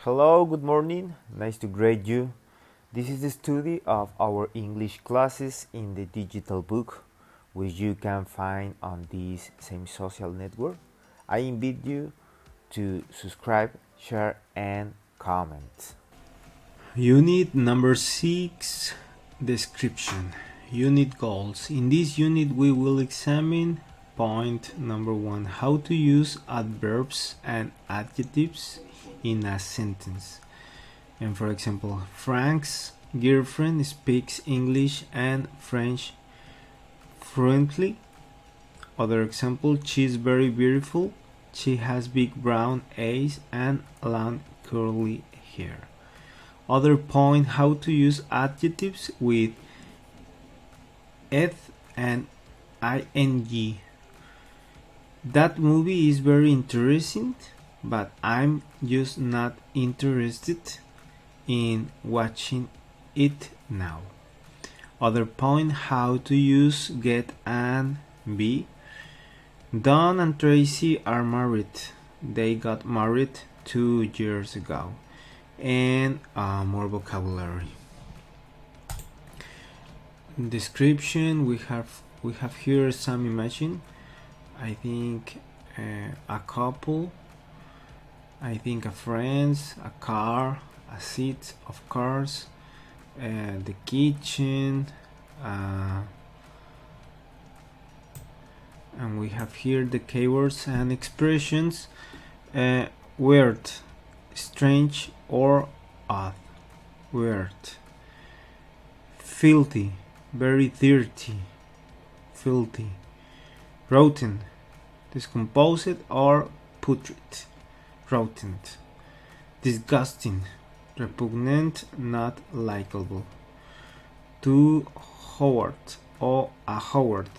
Hello, good morning. Nice to greet you. This is the study of our English classes in the digital book, which you can find on this same social network. I invite you to subscribe, share, and comment. Unit number 6, description. Unit goals. In this unit we will examine point number 1, how to use adverbs and adjectives in a sentence. And for example, Frank's girlfriend speaks English and French fluently. Other example, she's very beautiful. She has big brown eyes and long curly hair. Other point, how to use adjectives with eth and ing. That movie is very interesting, but I'm just not interested in watching it now. Other point, how to use get and be. Don and Tracy are married. They got married 2 years ago. And more vocabulary. Description, we have here some imagine. I think a couple, I think a friends, a car, a seat of cars, the kitchen, and we have here the keywords and expressions. Weird, strange or odd. Weird. Filthy, very dirty. Filthy. Rotten, decomposed or putrid. Rotten. Disgusting, repugnant, not likable. To hoard o a hoard,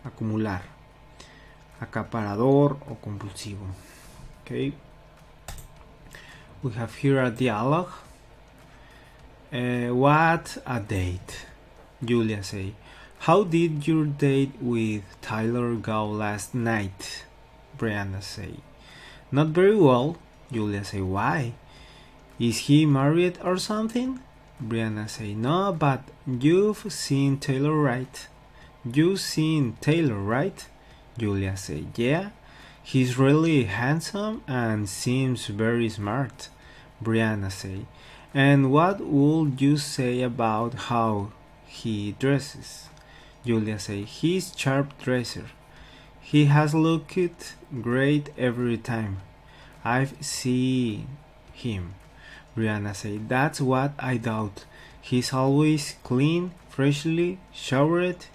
acumular. Acaparador o compulsivo. Okay. We have here a dialogue. What a date, Julia say. How did your date with Tyler go last night? Brianna say. Not very well, Julia say. Why? Is he married or something? Brianna say. No, but you've seen Taylor, right? You've seen Taylor, right? Julia say. Yeah. He's really handsome and seems very smart, Brianna say. And what would you say about how he dresses? Julia say. He's sharp dresser. He has looked great every time I've seen him. Brianna say. That's what I thought. He's always clean, freshly showered,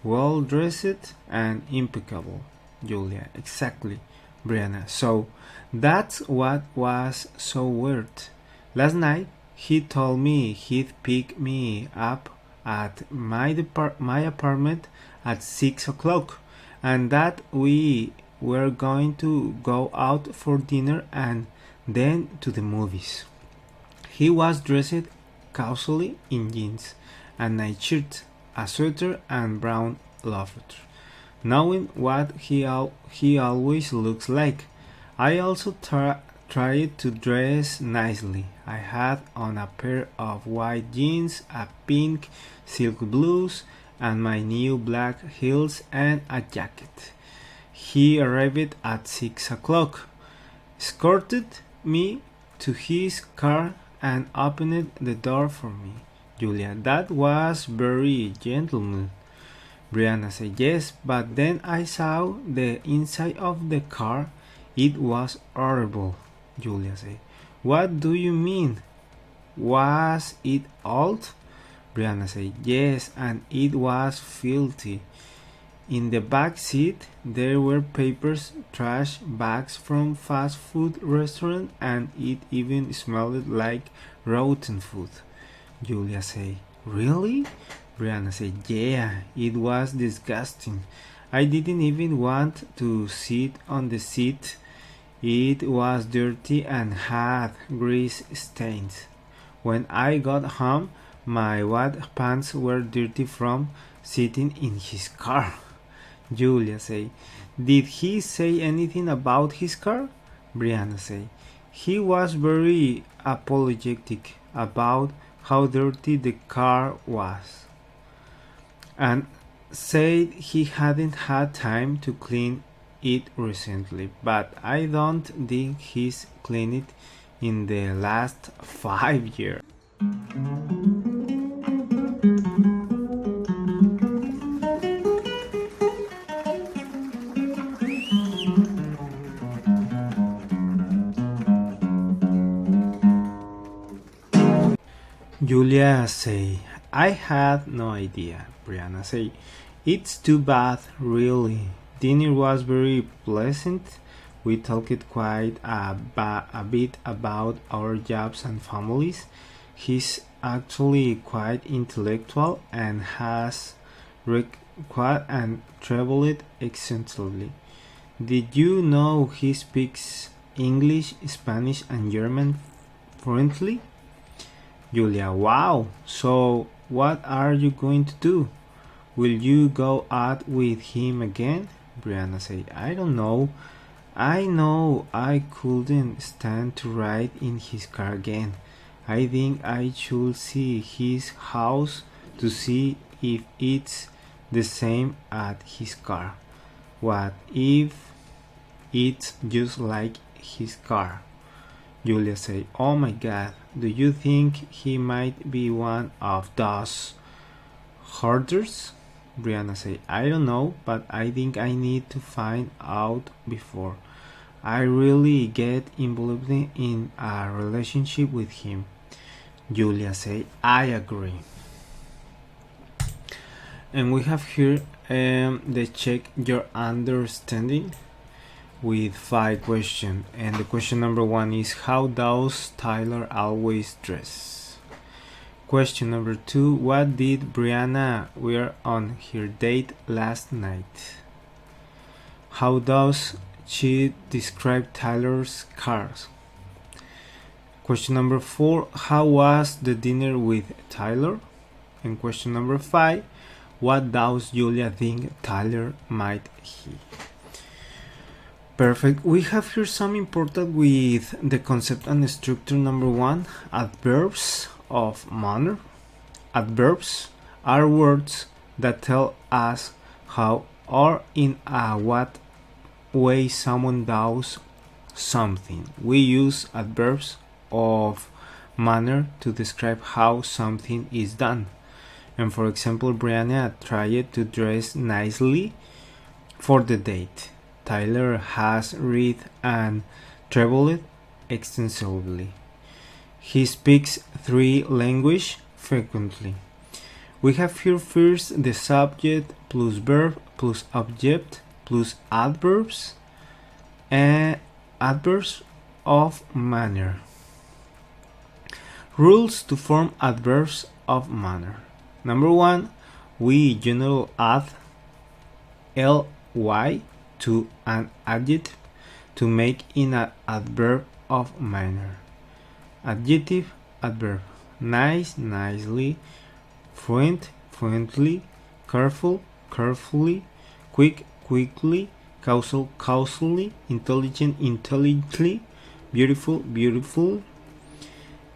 well dressed, and impeccable. Julia. Exactly, Brianna. So that's what was so weird. Last night he told me he'd pick me up at my apartment at 6 o'clock and that we were going to go out for dinner and then to the movies. He was dressed casually in jeans, a night shirt, a sweater, and brown loafers. Knowing what he always looks like, I also tried to dress nicely. I had on a pair of white jeans, a pink silk blouse, and my new black heels and a jacket. He arrived at 6 o'clock, escorted me to his car, and opened the door for me. Julia, that was very gentleman. Brianna said. Yes, but then I saw the inside of the car. It was horrible, Julia said. What do you mean? Was it old? Brianna said. Yes, and it was filthy. In the back seat there were papers, trash bags from fast food restaurant, and it even smelled like rotten food. Julia said. Really? Brianna said. Yeah, it was disgusting. I didn't even want to sit on the seat. It was dirty and had grease stains. When I got home, my white pants were dirty from sitting in his car. Julia said. Did he say anything about his car? Brianna said. He was very apologetic about how dirty the car was and said he hadn't had time to clean it recently, but I don't think he's cleaned it in the last 5 years. Julia say, I had no idea. Brianna say, it's too bad, really. Dinner was very pleasant. We talked quite a bit about our jobs and families. He's actually quite intellectual and has quite and traveled extensively. Did you know he speaks English, Spanish, and German fluently? Julia, wow! So, what are you going to do? Will you go out with him again? Brianna said, I don't know. I know I couldn't stand to ride in his car again. I think I should see his house to see if it's the same as his car. What if it's just like his car? Julia said, oh my god, do you think he might be one of those hoarders? Brianna said, I don't know, but I think I need to find out before I really get involved in a relationship with him. Julia said, I agree. And we have here the check your understanding with 5 questions, and the question number 1 is, how does Tyler always dress? Question number 2, what did Brianna wear on her date last night? How does she describe Tyler's cars? Question number 4, how was the dinner with Tyler? And question number 5, what does Julia think Tyler might he? Perfect. We have here some important with the concept and structure. Number 1, adverbs of manner. Adverbs are words that tell us how or in what way someone does something. We use adverbs of manner to describe how something is done. And for example, Brianna tried to dress nicely for the date. Tyler has read and traveled extensively. He speaks 3 languages frequently. We have here first the subject plus verb plus object plus adverbs and adverbs of manner. Rules to form adverbs of manner. Number 1, we generally add ly to an adjective to make in an adverb of manner. Adjective, adverb. Nice, nicely. Fluent, fluently. Careful, carefully. Quick, quickly. Causal, causally. Intelligent, intelligently. Beautiful, beautiful.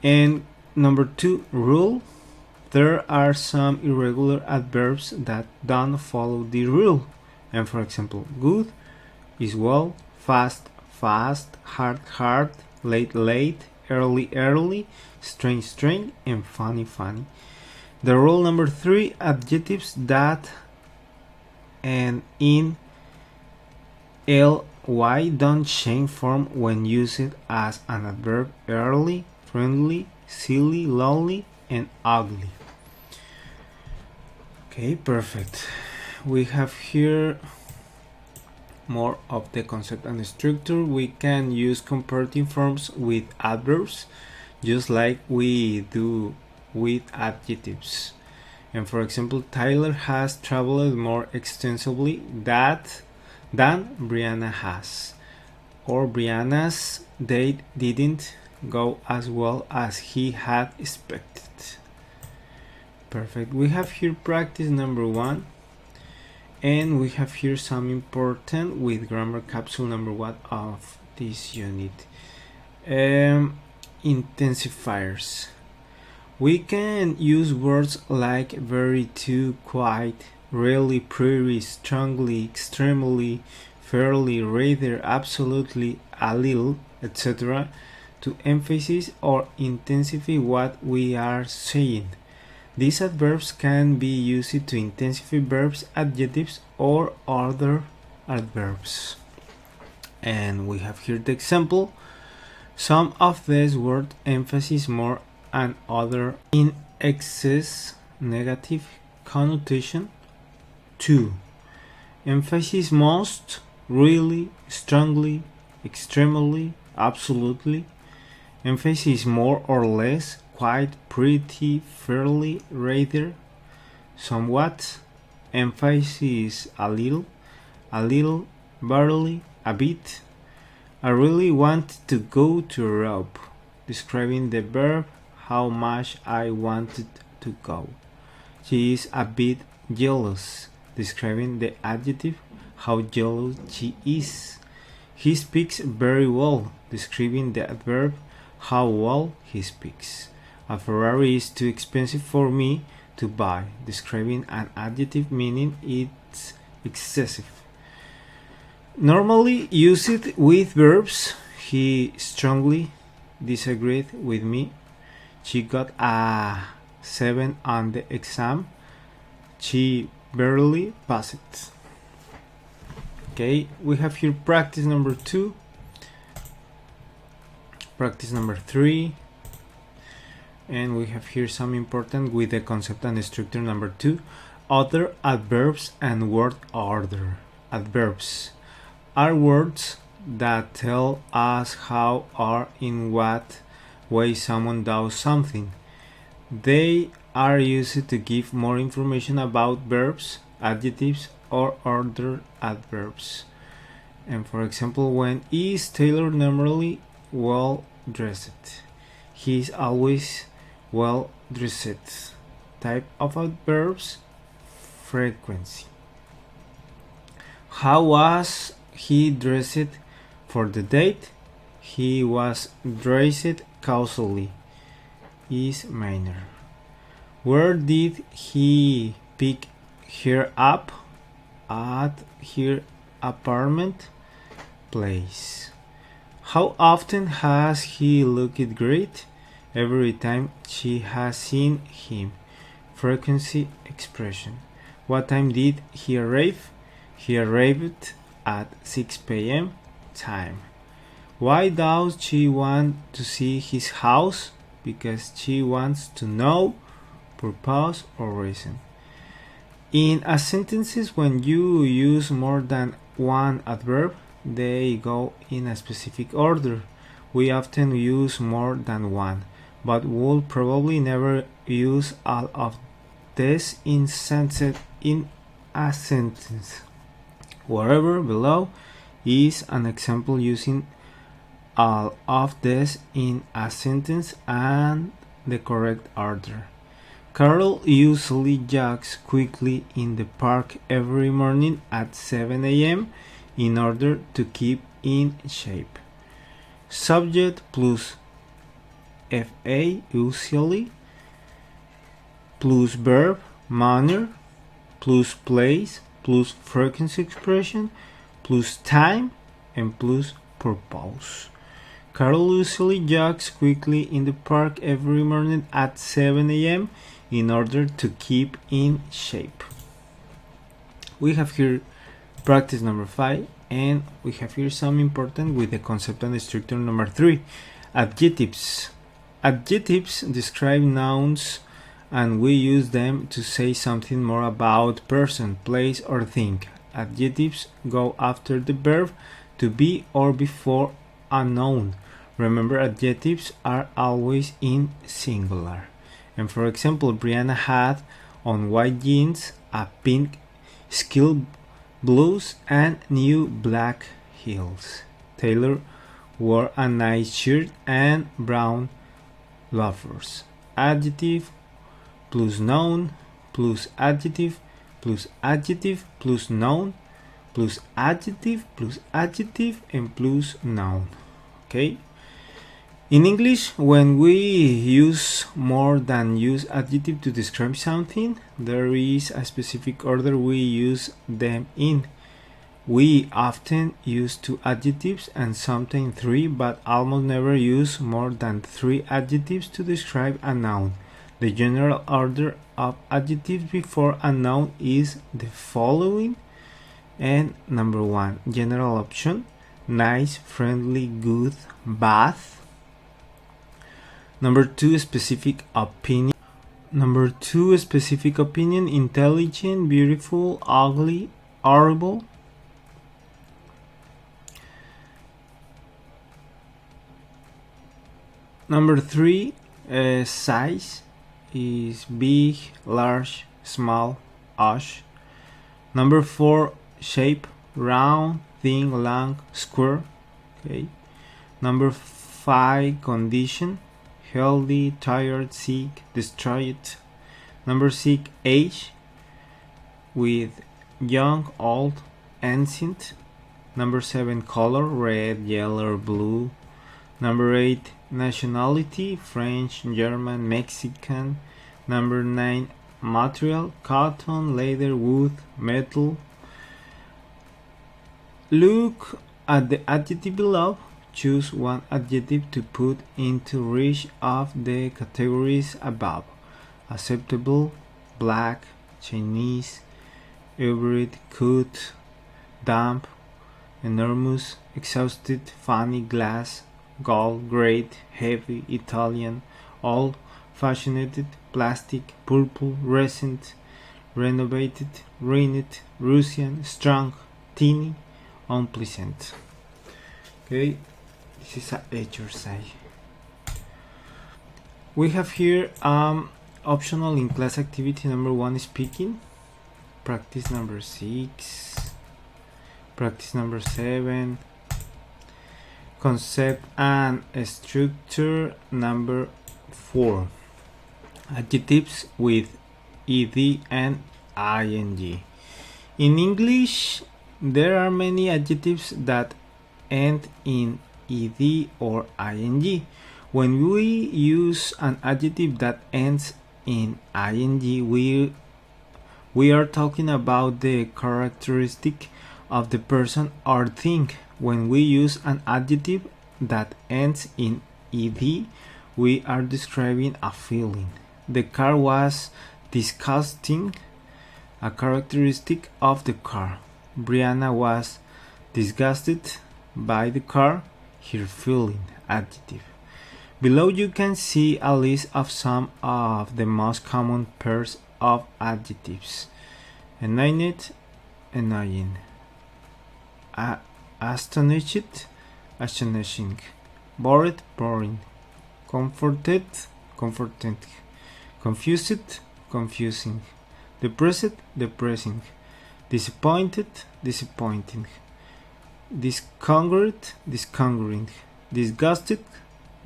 And number 2, rule. There are some irregular adverbs that don't follow the rule. And for example, good is well, fast, fast, hard, hard, late, late, early, early, strange, strange, and funny, funny. The rule number 3, adjectives that and in ly don't change form when used as an adverb: early, friendly, silly, lonely, and ugly. Okay, perfect. We have here more of the concept and structure. We can use comparative forms with adverbs just like we do with adjectives. And for example, Tyler has traveled more extensively than Brianna has, or Brianna's date didn't go as well as he had expected. Perfect. We have here practice number 1, and we have here some important with grammar capsule number 1 of this unit. intensifiers. We can use words like very, too, quite, really, pretty, strongly, extremely, fairly, rather, absolutely, a little, etc. to emphasize or intensify what we are saying. These adverbs can be used to intensify verbs, adjectives, or other adverbs. And we have here the example. Some of these words emphasize more and other in excess negative connotation. 2. Emphasis most, really, strongly, extremely, absolutely. Emphasis more or less, quite, pretty, fairly, rather, somewhat. Emphasis a little, barely, a bit. I really want to go to Europe, describing the verb how much I wanted to go. She is a bit jealous, describing the adjective how jealous she is. He speaks very well, describing the adverb how well he speaks. A Ferrari is too expensive for me to buy, describing an adjective meaning it's excessive. Normally used with verbs. He strongly disagreed with me. She got a 7 on the exam. She barely passed. Okay, we have here practice number 2, practice number 3, and we have here some important with the concept and the structure number 2, other adverbs and word order. Adverbs are words that tell us how or in what way someone does something. They are used to give more information about verbs, adjectives, or ordered adverbs. And for example, when is Taylor normally well dressed? He is always well dressed. Type of adverbs, frequency. How was he dressed for the date? He was dressed casually. Is manner. Where did he pick her up? At her apartment place. How often has he looked great? Every time she has seen him. Frequency expression. What time did he arrive? He arrived at 6 p.m. time. Why does she want to see his house? Because she wants to know purpose or reason. In a sentences, when you use more than one adverb, they go in a specific order. We often use more than one, but will probably never use all of this in a sentence. Wherever below is an example using all of this in a sentence and the correct order. Carol usually jogs quickly in the park every morning at 7 a.m. in order to keep in shape. Subject plus FA usually plus verb manner plus place plus frequency expression plus time and plus purpose. Carol usually jogs quickly in the park every morning at 7 a.m. in order to keep in shape. We have here practice number 5, and we have here some important with the concept and the structure number 3. Adjectives. Adjectives describe nouns and we use them to say something more about person, place, or thing. Adjectives go after the verb to be or before a noun. Remember, adjectives are always in singular. And for example, Brianna had on white jeans, a pink skill blouse, and new black heels. Taylor wore a nice shirt and brown loafers. Adjective plus noun plus adjective plus adjective plus noun plus adjective and plus noun. Okay? In English, when we use more than use adjective to describe something, there is a specific order we use them in. We often use 2 adjectives and sometimes 3, but almost never use more than 3 adjectives to describe a noun. The general order of adjectives before a noun is the following. And number 1, general option: nice, friendly, good, bad. Number 2, specific opinion. Number 2, specific opinion: intelligent, beautiful, ugly, horrible. Number 3, size is big, large, small, huge. Number 4, shape: round, thin, long, square. Okay. Number 5, condition: healthy, tired, sick, destroyed. Number 6, age, with young, old, ancient. Number 7, color: red, yellow, blue. Number 8, nationality: French, German, Mexican. Number 9, material: cotton, leather, wood, metal. Look at the adjective below. Choose one adjective to put into each of the categories above: acceptable, black, Chinese, hybrid, cut, damp, enormous, exhausted, funny, glass, gold, great, heavy, Italian, old, fashioned, plastic, purple, recent, renovated, ruined, Russian, strong, teeny, unpleasant. Okay, this is an exercise. We have here optional in class activity number 1, speaking. Practice number 6. Practice number 7. Concept and structure number 4. Adjectives with ed and ing. In English, there are many adjectives that end in ed or ing. When we use an adjective that ends in ing, we are talking about the characteristic of the person or thing. When we use an adjective that ends in ed, we are describing a feeling. The car was disgusting, a characteristic of the car. Brianna was disgusted by the car, her feeling, adjective. Below you can see a list of some of the most common pairs of adjectives: enlightened, annoying, astonished, astonishing, bored, boring, comforted, comforting, confused, confusing, depressed, depressing, disappointed, disappointing, disconsolate, disconsolate, disgusted,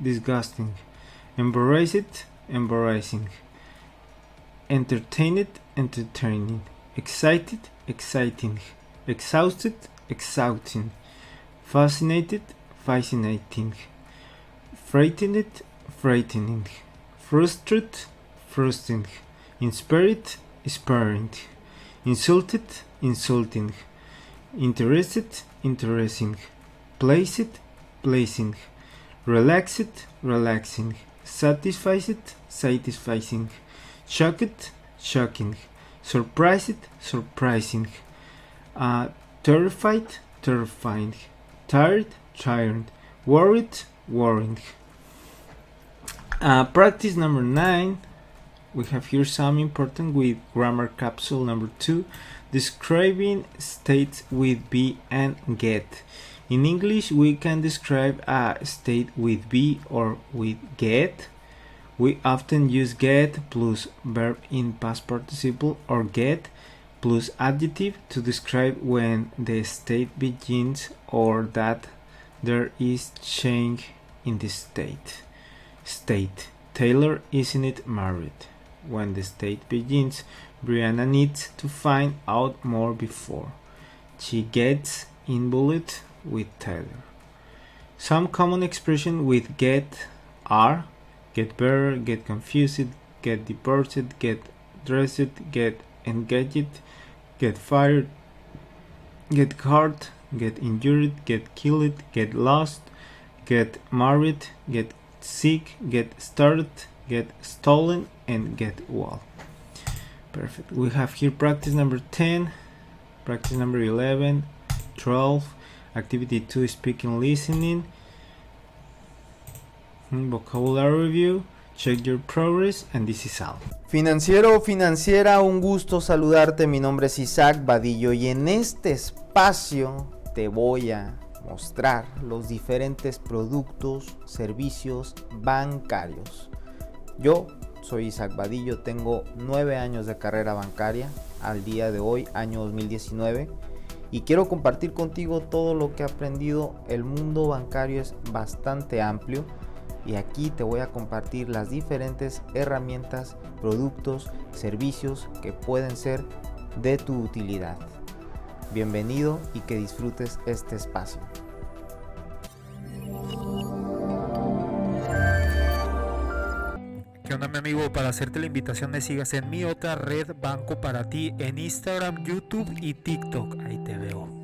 disgusting, embarrassed, embarrassing, entertained, entertaining, excited, exciting, exhausted, exhausting, fascinated, fascinating, frightened, frightening, frustrated, frustrating, inspired, inspiring, insulted, insulting, interested, interesting, placed, placing, relaxed, relaxing, satisfied, satisfying, shocked, shocking, surprised, surprising, terrified, terrifying, tired, tired, worried, worrying. Practice number 9. We have here some important with grammar capsule number 2. Describing states with be and get. In English, we can describe a state with be or with get. We often use get plus verb in past participle or get plus adjective to describe when the state begins or that there is change in the state. State: Taylor isn't married. When the state begins, Brianna needs to find out more before she gets involved with Taylor. Some common expressions with get are get better, get confused, get divorced, get dressed, get engaged, get fired, get hurt, get injured, get killed, get lost, get married, get sick, get started, get stolen, and get well. Perfect. We have here practice number 10, practice number 11, 12, activity 2, speaking, listening, vocabulary review, check your progress, and this is all. Financiero o financiera, un gusto saludarte. Mi nombre es Isaac Badillo y en este espacio te voy a mostrar los diferentes productos, servicios bancarios. Yo soy Isaac Badillo, tengo 9 años de carrera bancaria al día de hoy, año 2019, y quiero compartir contigo todo lo que he aprendido. El mundo bancario es bastante amplio y aquí te voy a compartir las diferentes herramientas, productos, servicios que pueden ser de tu utilidad. Bienvenido y que disfrutes este espacio. ¿Qué onda, mi amigo? Para hacerte la invitación me sigas en mi otra red Banco para ti en Instagram, YouTube y TikTok. Ahí te veo.